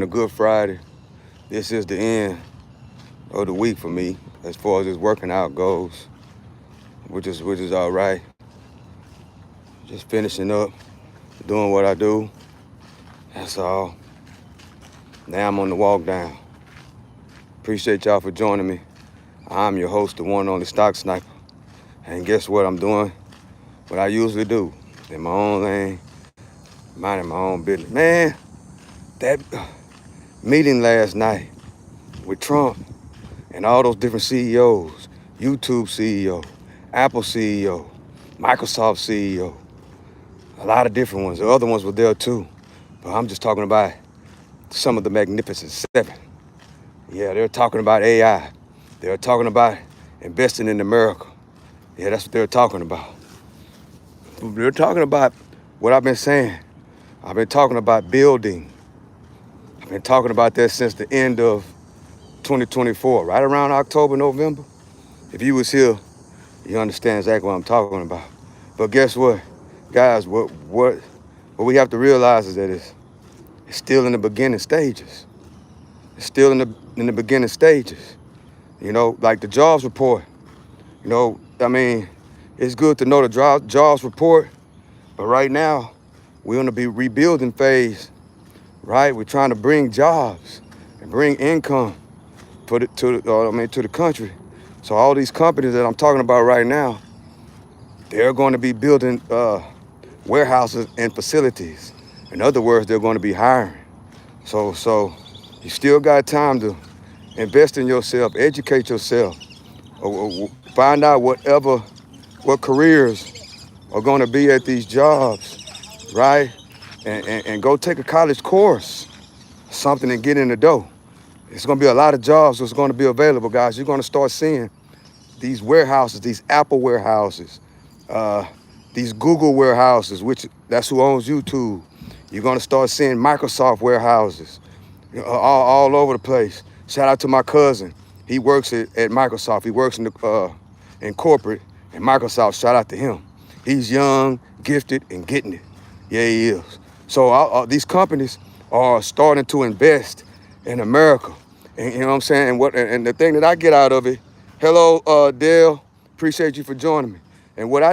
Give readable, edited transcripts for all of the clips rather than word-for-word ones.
a good Friday. This is the end of the week for me as far as this working out goes, which is all right. Just finishing up, doing what I do. That's all. Now I'm on the walk down. Appreciate y'all for joining me. I'm your host, the one and only Stock Sniper. And guess what I'm doing? What I usually do in my own lane, minding my own business. Man, that meeting last night with Trump and all those different CEOs, YouTube CEO, Apple CEO, Microsoft CEO, a lot of different ones. The other ones were there too. But I'm just talking about some of the Magnificent Seven. Yeah, they're talking about AI. They're talking about investing in America. Yeah, that's what they're talking about. They're talking about what I've been saying. I've been talking about building. I've been talking about that since the end of 2024, right around October, November. If you was here, you understand exactly what I'm talking about. But guess what, guys? What we have to realize is that it's still in the beginning stages. It's still in the beginning stages. You know, like the jobs report. You know, I mean, it's good to know the jobs report, but right now we're in the rebuilding phase. Right, we're trying to bring jobs and bring income to the country. So all these companies that I'm talking about right now, they're going to be building warehouses and facilities. In other words, they're going to be hiring. So you still got time to invest in yourself, educate yourself, or find out what careers are going to be at these jobs, right? And go take a college course, something, and get in the door. It's going to be a lot of jobs that's going to be available, guys. You're going to start seeing these warehouses, these Apple warehouses, these Google warehouses, which that's who owns YouTube. You're going to start seeing Microsoft warehouses all over the place. Shout out to my cousin. He works at Microsoft. He works in corporate at Microsoft. Shout out to him. He's young, gifted, and getting it. Yeah, he is. So these companies are starting to invest in America. And you know what I'm saying? And the thing that I get out of it, hello, Dale, appreciate you for joining me. And what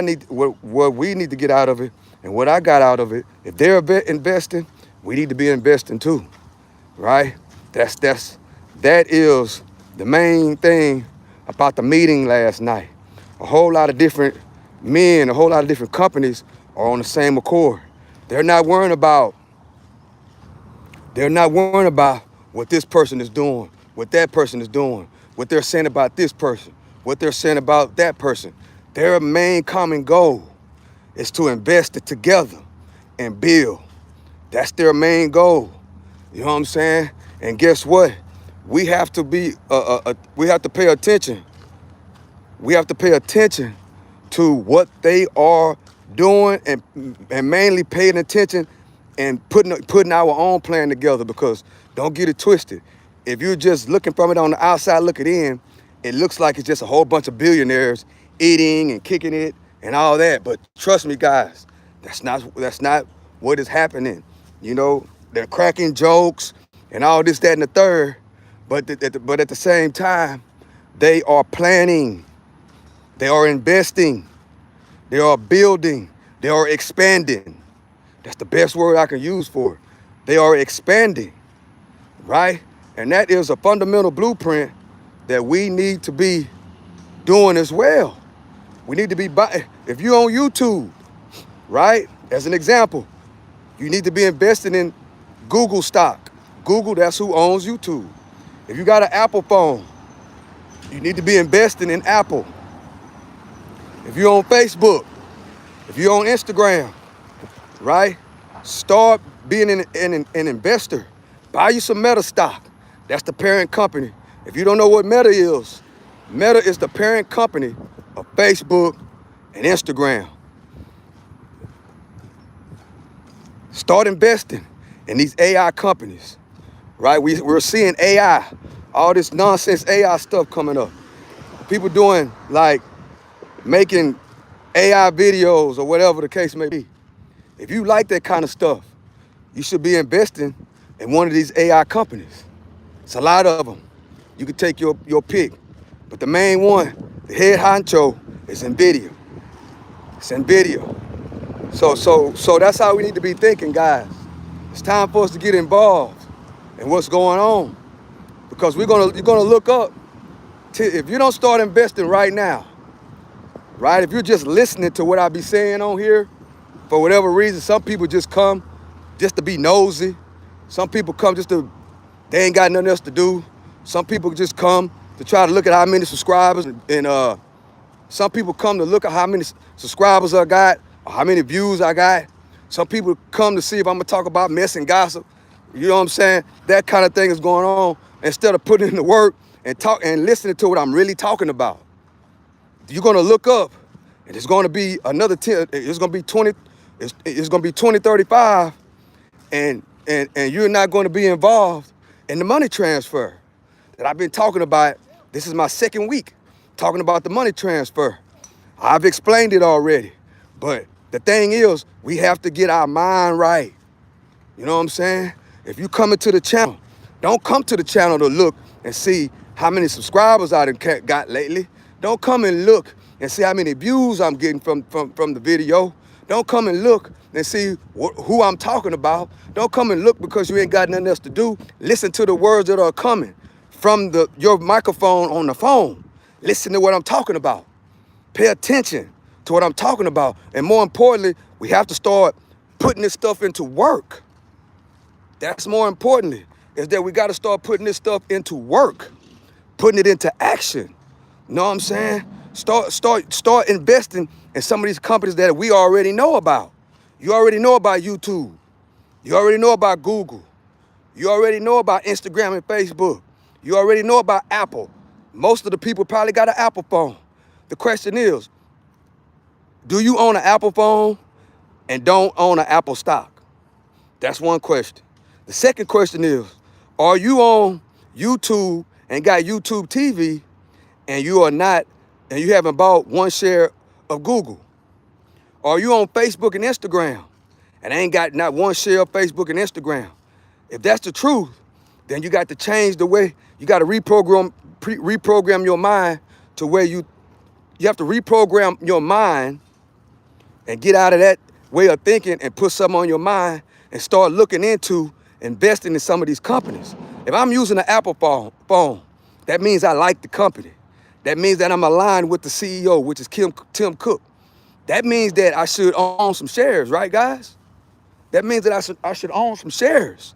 we need to get out of it, and what I got out of it, if they're investing, we need to be investing too, right? That is the main thing about the meeting last night. A whole lot of different men, a whole lot of different companies are on the same accord. They're not worrying about what this person is doing, what that person is doing, what they're saying about this person, what they're saying about that person. Their main common goal is to invest it together and build. That's their main goal. You know what I'm saying? And guess what? We have to we have to pay attention. We have to pay attention to what they are doing, and mainly paying attention and putting our own plan together, because don't get it twisted. If you're just looking from it on the outside looking in, it looks like it's just a whole bunch of billionaires eating and kicking it and all that. But trust me, guys, that's not what is happening. You know, they're cracking jokes and all this, that, and the third. But at the same time, they are planning. They are investing. They are building. They are expanding. That's the best word I can use for it. They are expanding, right? And that is a fundamental blueprint that we need to be doing as well. We need to be if you're on YouTube, right? As an example, you need to be investing in Google stock. Google, that's who owns YouTube. If you got an Apple phone, you need to be investing in Apple. If you're on Facebook, if you're on Instagram, right? Start being an investor. Buy you some Meta stock. That's the parent company. If you don't know what Meta is the parent company of Facebook and Instagram. Start investing in these AI companies, right? We're seeing AI, all this nonsense AI stuff coming up. People doing like making AI videos or whatever the case may be. If you like that kind of stuff, you should be investing in one of these AI companies. It's a lot of them. You can take your pick. But the main one, the head honcho, is NVIDIA. It's NVIDIA. So that's how we need to be thinking, guys. It's time for us to get involved in what's going on. Because you're gonna look up if you don't start investing right now, right? If you're just listening to what I be saying on here, for whatever reason, some people just come just to be nosy. Some people come they ain't got nothing else to do. Some people just come to try to look at how many subscribers, and some people come to look at how many subscribers I got, or how many views I got. Some people come to see if I'm gonna talk about mess and gossip. You know what I'm saying? That kind of thing is going on instead of putting in the work and listening to what I'm really talking about. You're gonna look up, and it's gonna be another 10. It's gonna be 20. It's gonna be 2035, and you're not going to be involved in the money transfer that I've been talking about. This is my second week talking about the money transfer. I've explained it already, but the thing is, we have to get our mind right. You know what I'm saying? If you come into the channel, don't come to the channel to look and see how many subscribers I done got lately. Don't come and look and see how many views I'm getting from the video. Don't come and look and see who I'm talking about. Don't come and look because you ain't got nothing else to do. Listen to the words that are coming from your microphone on the phone. Listen to what I'm talking about. Pay attention to what I'm talking about. And more importantly, we have to start putting this stuff into work. That's more importantly, is that we got to start putting this stuff into work, putting it into action. You know what I'm saying? Start investing in some of these companies that we already know about. You already know about YouTube. You already know about Google. You already know about Instagram and Facebook. You already know about Apple. Most of the people probably got an Apple phone. The question is, do you own an Apple phone and don't own an Apple stock? That's one question. The second question is, are you on YouTube and got YouTube TV and you haven't bought one share of Google? Are you on Facebook and Instagram and ain't got not one share of Facebook and Instagram? If that's the truth, then you got to change the way, you got to reprogram your mind to where you have to reprogram your mind and get out of that way of thinking and put something on your mind and start looking into investing in some of these companies. If I'm using an Apple phone, that means I like the company. That means that I'm aligned with the CEO, which is Tim Cook. That means that I should own some shares, right, guys? That means that I should own some shares,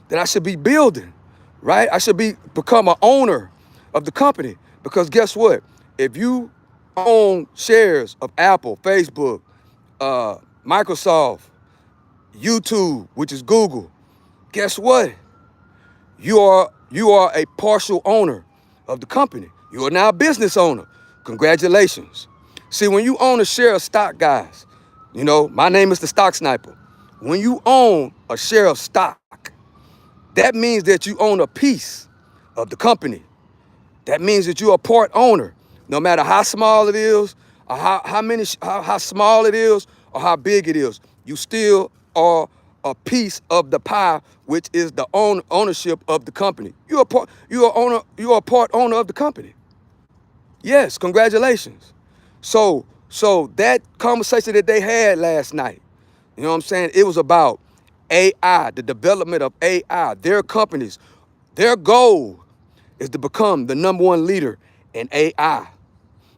that I should be building, right? I should become an owner of the company. Because guess what? If you own shares of Apple, Facebook, Microsoft, YouTube, which is Google, guess what? You are a partial owner of the company. You are now a business owner. Congratulations. See, when you own a share of stock, guys, you know, my name is the Stock Sniper. When you own a share of stock, that means that you own a piece of the company. That means that you're a part owner. No matter how small it is, or how small it is, or how big it is, you still are a piece of the pie, which is the ownership of the company. You're a part owner of the company. Yes, congratulations. So that conversation that they had last night, you know what I'm saying? It was about AI, the development of AI. Their companies, their goal is to become the #1 leader in AI.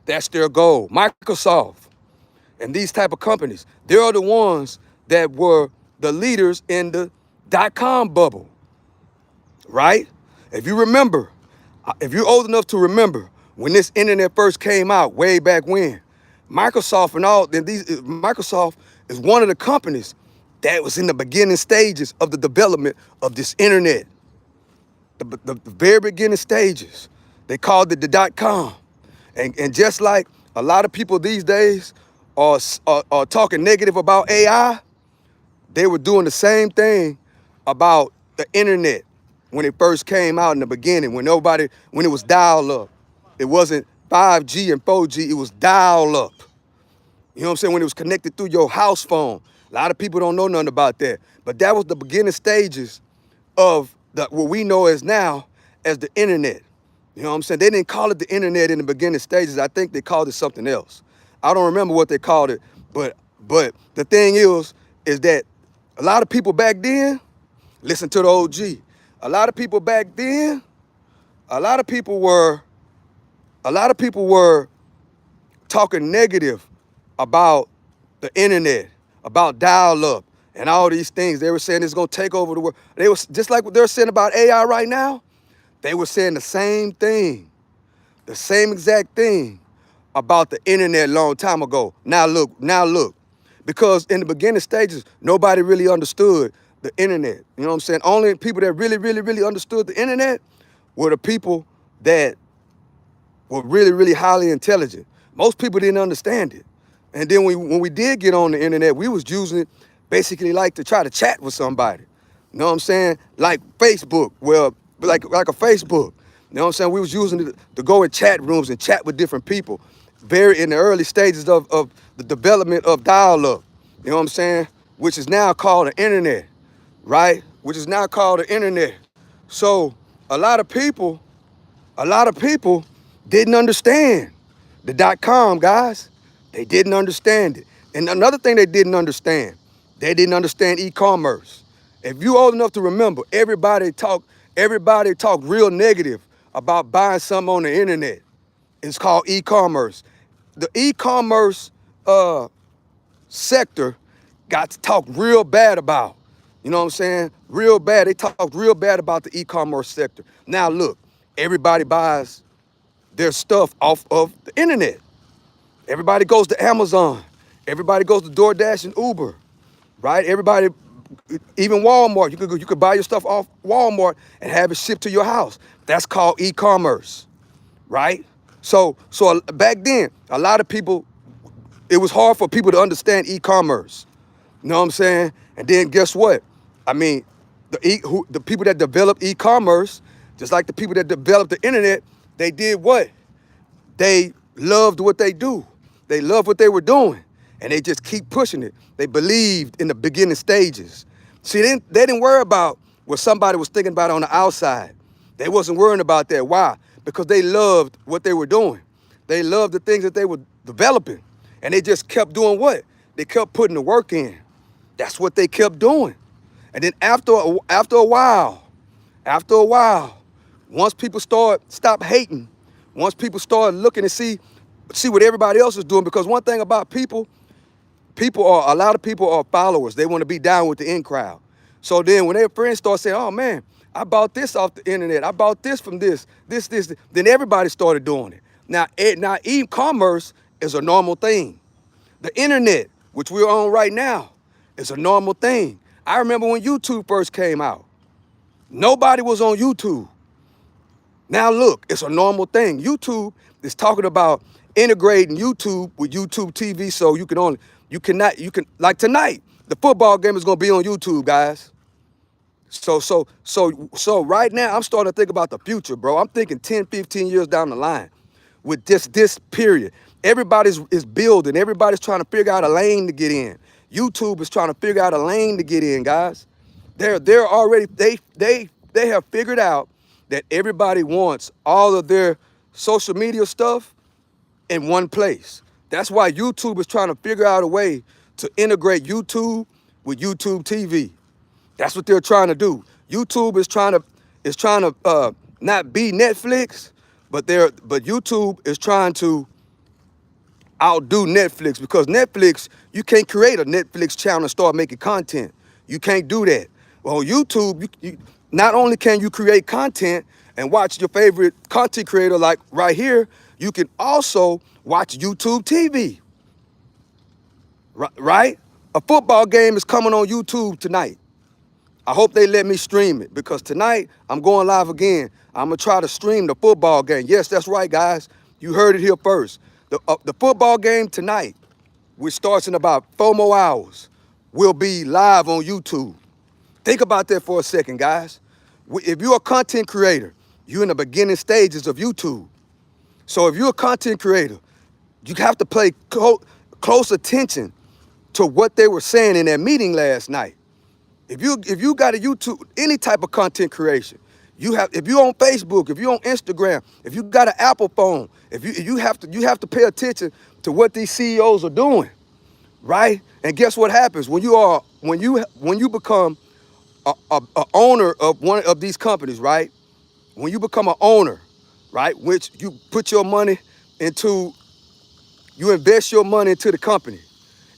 That's their goal. Microsoft and these type of companies, they are the ones that were the leaders in the .com bubble, right? If you remember, if you're old enough to remember when this internet first came out way back when, Microsoft is one of the companies that was in the beginning stages of the development of this internet. The very beginning stages. They called it the .com. And just like a lot of people these days are talking negative about AI, they were doing the same thing about the internet when it first came out in the beginning, when it was dial-up. It wasn't 5G and 4G, it was dial-up. You know what I'm saying? When it was connected through your house phone. A lot of people don't know nothing about that. But that was the beginning stages of what we know as now as the internet. You know what I'm saying? They didn't call it the internet in the beginning stages. I think they called it something else. I don't remember what they called it, but the thing is that a lot of people back then, listen to the OG. A lot of people back then, a lot of people were talking negative about the internet, about dial-up, and all these things. They were saying it's gonna take over the world. They was just like what they're saying about AI right now. They were saying the same thing, the same exact thing about the internet a long time ago. Now look, because in the beginning stages, nobody really understood the internet. You know what I'm saying? Only people that really understood the internet were the people that were really highly intelligent. Most people didn't understand it. And then when we did get on the internet, we was using it basically like to try to chat with somebody. You know what I'm saying? Like Facebook, well, like a Facebook. You know what I'm saying? We was using it to go in chat rooms and chat with different people. Very in the early stages of the development of dial-up. You know what I'm saying? Which is now called the internet, right? Which is now called the internet. So a lot of people didn't understand the .com, guys. They didn't understand it. And another thing they didn't understand e-commerce. If you old enough to remember, everybody talked real negative about buying something on the internet. It's called e-commerce. The e-commerce sector got to talk real bad about. You know what I'm saying? Real bad. They talked real bad about the e-commerce sector. Now look, everybody buys their stuff off of the internet. Everybody goes to Amazon. Everybody goes to DoorDash and Uber, right? Everybody, even Walmart, you could buy your stuff off Walmart and have it shipped to your house. That's called e-commerce, right? So back then, a lot of people, it was hard for people to understand e-commerce. You know what I'm saying? And then guess what? I mean, the people that developed e-commerce, just like the people that developed the internet, they did what? They loved what they do. They loved what they were doing. And they just keep pushing it. They believed in the beginning stages. See, they didn't worry about what somebody was thinking about on the outside. They wasn't worrying about that. Why? Because they loved what they were doing. They loved the things that they were developing. And they just kept doing what? They kept putting the work in. That's what they kept doing. And then after a while, once people stop hating, once people start looking to see what everybody else is doing, because one thing about a lot of people are followers. They want to be down with the in crowd. So then when their friends start saying, oh man, I bought this off the internet, I bought this from this, then everybody started doing it. Now e-commerce is a normal thing. The internet, which we're on right now, is a normal thing. I remember when YouTube first came out. Nobody was on YouTube. Now look, it's a normal thing. YouTube is talking about integrating YouTube with YouTube TV, so like tonight, the football game is gonna be on YouTube, guys. So right now, I'm starting to think about the future, bro. I'm thinking 10, 15 years down the line with this period. Everybody's building. Everybody's trying to figure out a lane to get in. YouTube is trying to figure out a lane to get in, guys. They're already, they have figured out that everybody wants all of their social media stuff in one place. That's why YouTube is trying to figure out a way to integrate YouTube with YouTube TV. That's what they're trying to do. YouTube is trying to not be Netflix, but YouTube is trying to outdo Netflix, because Netflix, you can't create a Netflix channel and start making content. You can't do that. Well, YouTube, you not only can you create content and watch your favorite content creator like right here, you can also watch YouTube TV, right? A football game is coming on YouTube tonight. I hope they let me stream it, because tonight I'm going live again. I'm gonna try to stream the football game. Yes, that's right, guys. You heard it here first. The football game tonight, which starts in about 4 more hours, will be live on YouTube. Think about that for a second, guys. If you're a content creator, you're in the beginning stages of YouTube. So if you're a content creator, you have to pay close attention to what they were saying in that meeting last night. If you got a YouTube, any type of content creation, if you on Facebook, if you on Instagram, if you got an Apple phone, if you have to pay attention to what these CEOs are doing, right? And guess what happens when you become a owner of one of these companies, right? When you become an owner, right, which you put your money into, you invest your money into the company,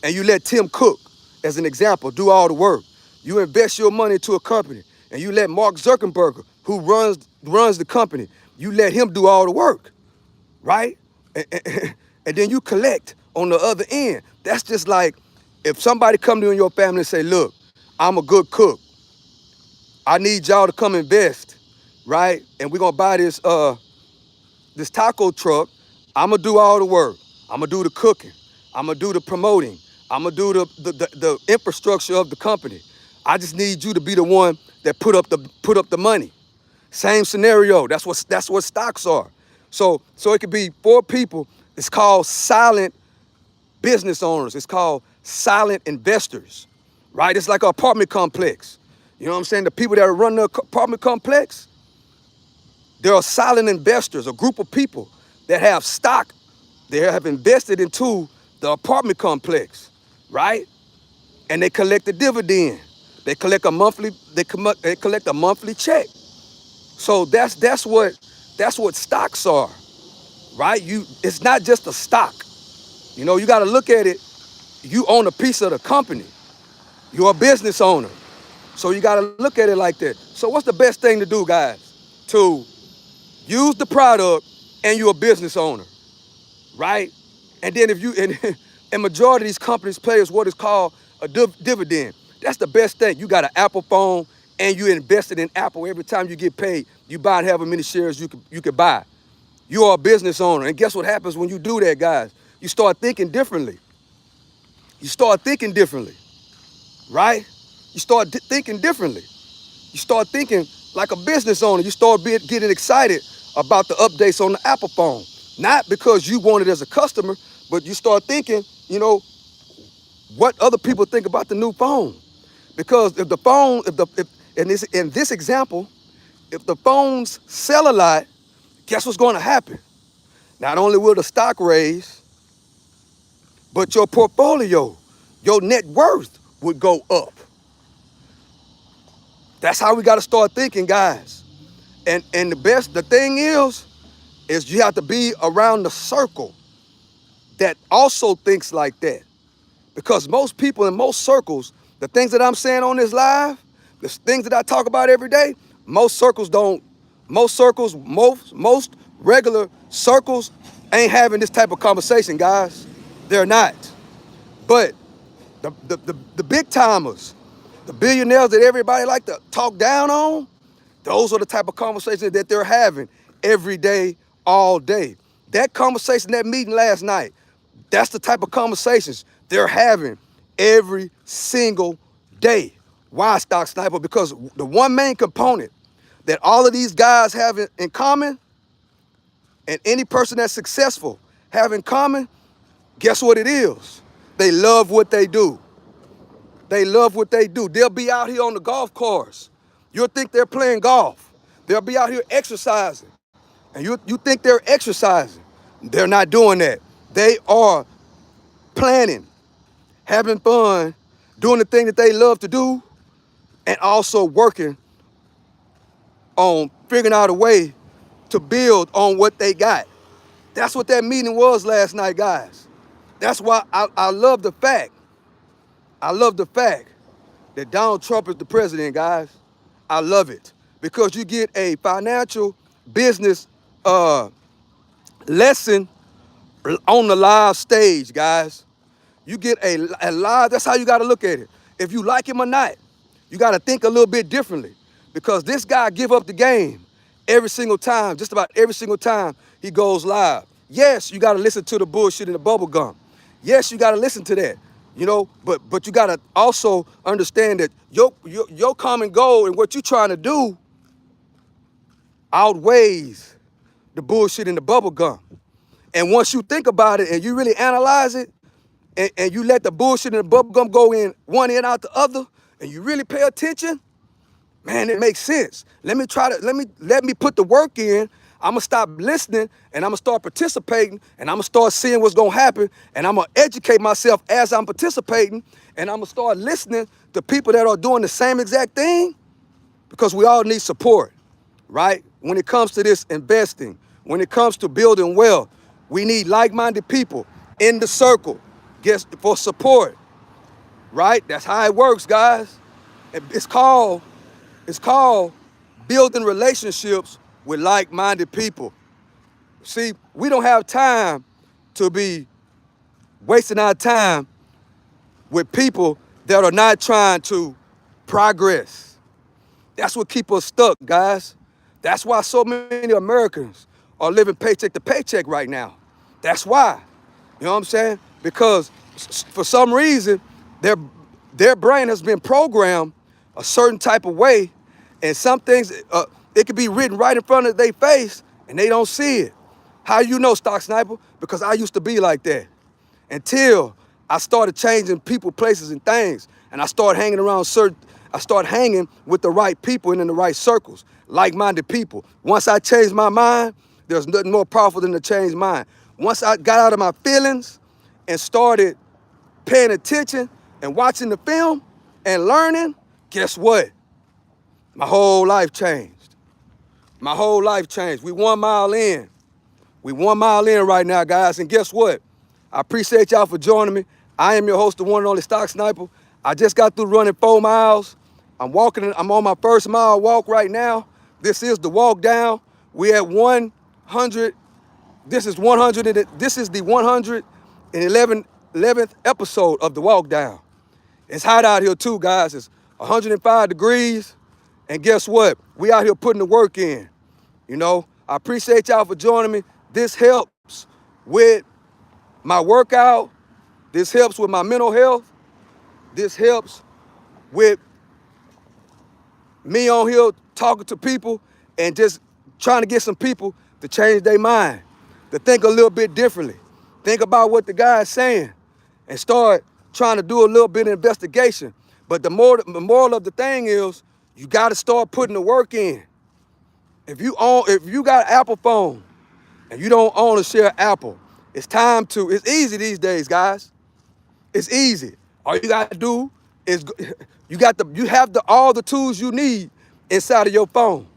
and you let Tim Cook, as an example, do all the work. You invest your money into a company, and you let Mark Zuckerberg, who runs the company, you let him do all the work, right? And then you collect on the other end. That's just like if somebody come to you in your family and say, look, I'm a good cook. I need y'all to come invest, right? And we're gonna buy this taco truck. I'm gonna do all the work. I'm gonna do the cooking. I'm gonna do the promoting. I'm gonna do the infrastructure of the company. I just need you to be the one that put up the money. Same scenario. That's what stocks are. So it could be 4 people. It's called silent business owners. It's called silent investors, right? It's like an apartment complex. You know what I'm saying? The people that run the apartment complex, there are silent investors, a group of people that have stock. They have invested into the apartment complex, right? And they collect a dividend. They collect a monthly. They collect a monthly check. So that's what stocks are, right? It's not just a stock. You know, you got to look at it. You own a piece of the company. You're a business owner. So you got to look at it like that. So what's the best thing to do, guys? To use the product and you're a business owner, right? And then and majority of these companies pay us what is called a dividend. That's the best thing. You got an Apple phone and you invested in Apple. Every time you get paid, you buy and however many shares you could buy. You are a business owner. And guess what happens when you do that, guys? You start thinking differently. You start thinking differently, right? You start thinking differently. You start thinking like a business owner. You start getting excited about the updates on the Apple phone. Not because you want it as a customer, but you start thinking, you know, what other people think about the new phone. Because if the phone, in this example, if the phones sell a lot, guess what's going to happen? Not only will the stock raise, but your portfolio, your net worth would go up. That's how we got to start thinking, guys. And the thing is you have to be around the circle that also thinks like that. Because most people in most circles, the things that I'm saying on this live, the things that I talk about every day, most regular circles ain't having this type of conversation, guys. They're not. But the big timers, the billionaires that everybody like to talk down on, those are the type of conversations that they're having every day, all day. That conversation, that meeting last night, that's the type of conversations they're having every single day. Why, Stock Sniper? Because the one main component that all of these guys have in common, and any person that's successful have in common, guess what it is? They love what they do. They love what they do. They'll be out here on the golf course. You'll think they're playing golf. They'll be out here exercising. And you think they're exercising. They're not doing that. They are planning, having fun, doing the thing that they love to do, and also working on figuring out a way to build on what they got. That's what that meeting was last night, guys. That's why I love the fact that Donald Trump is the president, guys. I love it because you get a financial business lesson on the live stage, guys. You get a live, that's how you got to look at it. If you like him or not, you got to think a little bit differently because this guy give up the game every single time, just about every single time he goes live. Yes, you got to listen to the bullshit in the bubble gum. Yes, you got to listen to that, you know, but you got to also understand that your common goal and what you're trying to do outweighs the bullshit in the bubble gum. And once you think about it and you really analyze it, and you let the bullshit and the bubble gum go in one end out the other, and you really pay attention, man, it makes sense. Let me put the work in. I'm gonna stop listening and I'm gonna start participating and I'm gonna start seeing what's gonna happen and I'm gonna educate myself as I'm participating and I'm gonna start listening to people that are doing the same exact thing, because we all need support, right? When it comes to this investing, when it comes to building wealth, we need like-minded people in the circle, for support, right? That's how it works, guys. It's called building relationships with like-minded people. See, we don't have time to be wasting our time with people that are not trying to progress. That's what keeps us stuck, guys. That's why so many Americans are living paycheck to paycheck right now. That's why. You know what I'm saying? Because for some reason, their brain has been programmed a certain type of way, and some things, it could be written right in front of their face, and they don't see it. How you know, Stock Sniper? Because I used to be like that. Until I started changing people, places, and things, and I started hanging with the right people and in the right circles, like-minded people. Once I changed my mind, there's nothing more powerful than to change mine. Once I got out of my feelings and started paying attention and watching the film and learning, guess what? My whole life changed. My whole life changed. We 1 mile in. We 1 mile in right now, guys. And guess what? I appreciate y'all for joining me. I am your host, the one and only Stock Sniper. I just got through running 4 miles. I'm on my first mile walk right now. This is the walk down. We at 100. This is the 111th episode of the walk down. It's hot out here too, guys. It's 105 degrees. And guess what? We out here putting the work in. You know, I appreciate y'all for joining me. This helps with my workout. This helps with my mental health. This helps with me on here talking to people and just trying to get some people to change their mind, to think a little bit differently. Think about what the guy's saying and start trying to do a little bit of investigation. But the moral of the thing is, you got to start putting the work in. If you got an Apple phone and you don't own a share of Apple, it's easy these days, guys. It's easy. All you got to do is you have all the tools you need inside of your phone.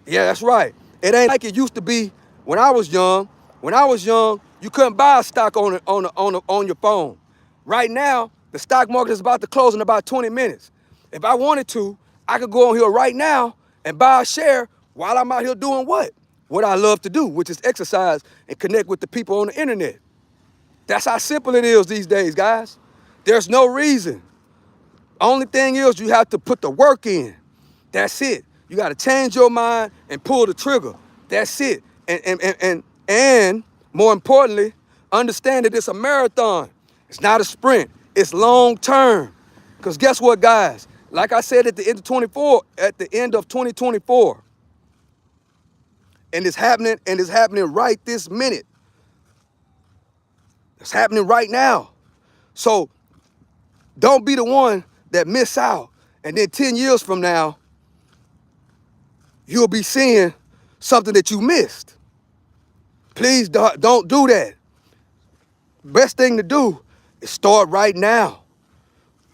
Yeah, that's right. It ain't like it used to be when I was young. When I was young, you couldn't buy a stock on your phone. Right now, the stock market is about to close in about 20 minutes. If I wanted to, I could go on here right now and buy a share while I'm out here doing what? What I love to do, which is exercise and connect with the people on the internet. That's how simple it is these days, guys. There's no reason. Only thing is you have to put the work in. That's it. You got to change your mind and pull the trigger. That's it. And more importantly, understand that it's a marathon. It's not a sprint. It's long term. Because guess what, guys? Like I said at the end of 2024, and it's happening right this minute. It's happening right now. So don't be the one that miss out. And then 10 years from now, you'll be seeing something that you missed. Please don't do that. Best thing to do is start right now.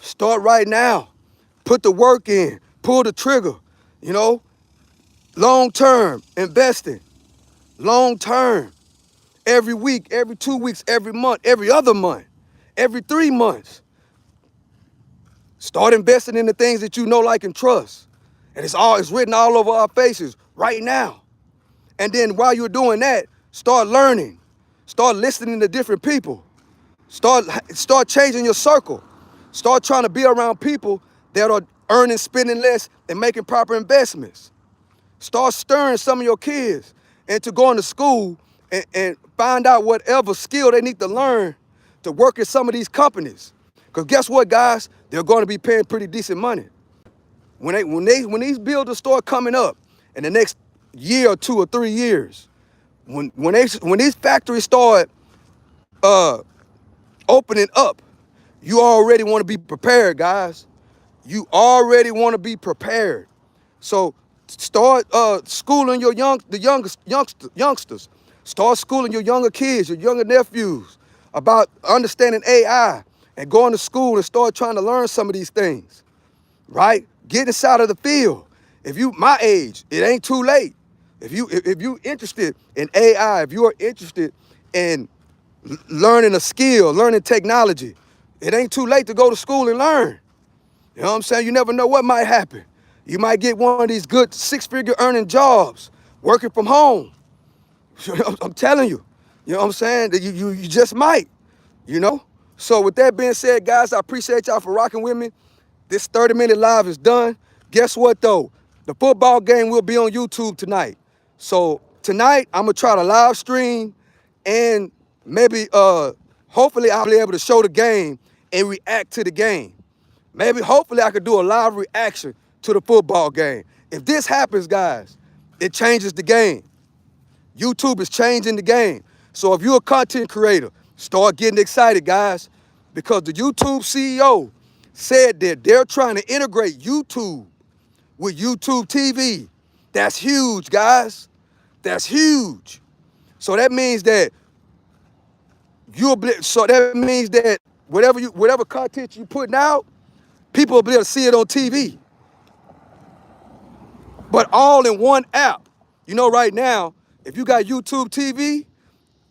Start right now. Put the work in. Pull the trigger. You know, long term investing. Long term. Every week, every 2 weeks, every month, every other month, every 3 months. Start investing in the things that you know, like, and trust. And it's written all over our faces right now. And then while you're doing that, start learning. Start listening to different people. Start changing your circle. Start trying to be around people that are earning, spending less, and making proper investments. Start stirring some of your kids into going to school and find out whatever skill they need to learn to work at some of these companies. Because guess what, guys? They're going to be paying pretty decent money. When these builders start coming up in the next year or 2 or 3 years, when these factories start opening up, you already want to be prepared, guys. You already want to be prepared. So start schooling your youngsters. Start schooling your younger kids, your younger nephews about understanding AI and going to school and start trying to learn some of these things, right? Get inside of the field. If you my age, it ain't too late. If you interested in AI, if you are interested in learning a skill, learning technology, it ain't too late to go to school and learn. You know what I'm saying? You never know what might happen. You might get one of these good six-figure earning jobs working from home. I'm telling you. You know what I'm saying? That you just might, you know? So with that being said, guys, I appreciate y'all for rocking with me. This 30-minute live is done. Guess what, though? The football game will be on YouTube tonight. So tonight, I'm going to try to live stream and maybe, hopefully, I'll be able to show the game and react to the game. Maybe, hopefully, I could do a live reaction to the football game. If this happens, guys, it changes the game. YouTube is changing the game. So if you're a content creator, start getting excited, guys, because the YouTube CEO said that they're trying to integrate YouTube with YouTube TV. That's huge, guys. That's huge. So that means that whatever content you putting out, people will be able to see it on TV. But all in one app. You know, right now, if you got YouTube TV,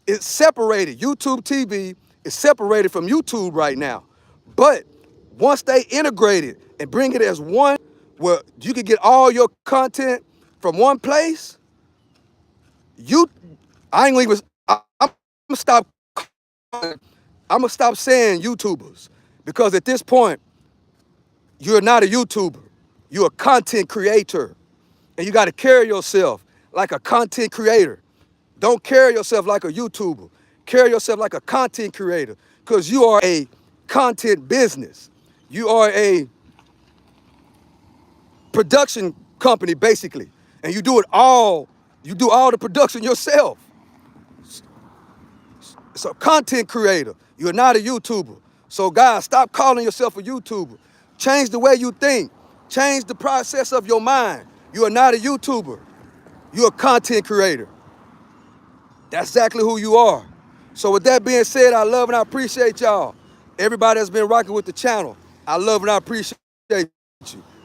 it's separated. YouTube TV is separated from YouTube right now. But once they integrate it and bring it as one, where you can get all your content from one place, I'm gonna stop saying YouTubers, because at this point, you're not a YouTuber. You're a content creator. And you got to carry yourself like a content creator. Don't carry yourself like a YouTuber. Carry yourself like a content creator, because you are a content business. You are a production company, basically. And you do all the production yourself. So content creator. You're not a YouTuber. So guys, stop calling yourself a YouTuber. Change the way you think. Change the process of your mind. You are not a YouTuber. You're a content creator. That's exactly who you are. So with that being said, I love and I appreciate y'all. Everybody that's been rocking with the channel, I love and I appreciate you.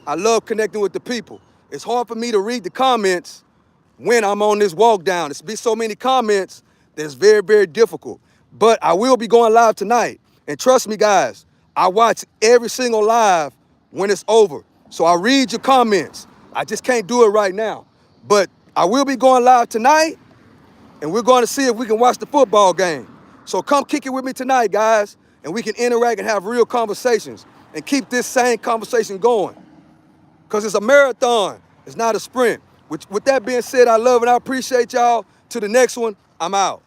I love connecting with the people. It's hard for me to read the comments when I'm on this walk down. It's been so many comments that's very, very difficult. But I will be going live tonight. And trust me, guys, I watch every single live when it's over. So I read your comments. I just can't do it right now. But I will be going live tonight, and we're going to see if we can watch the football game. So come kick it with me tonight, guys, and we can interact and have real conversations and keep this same conversation going. Because it's a marathon. It's not a sprint. With that being said, I love and I appreciate y'all. To the next one, I'm out.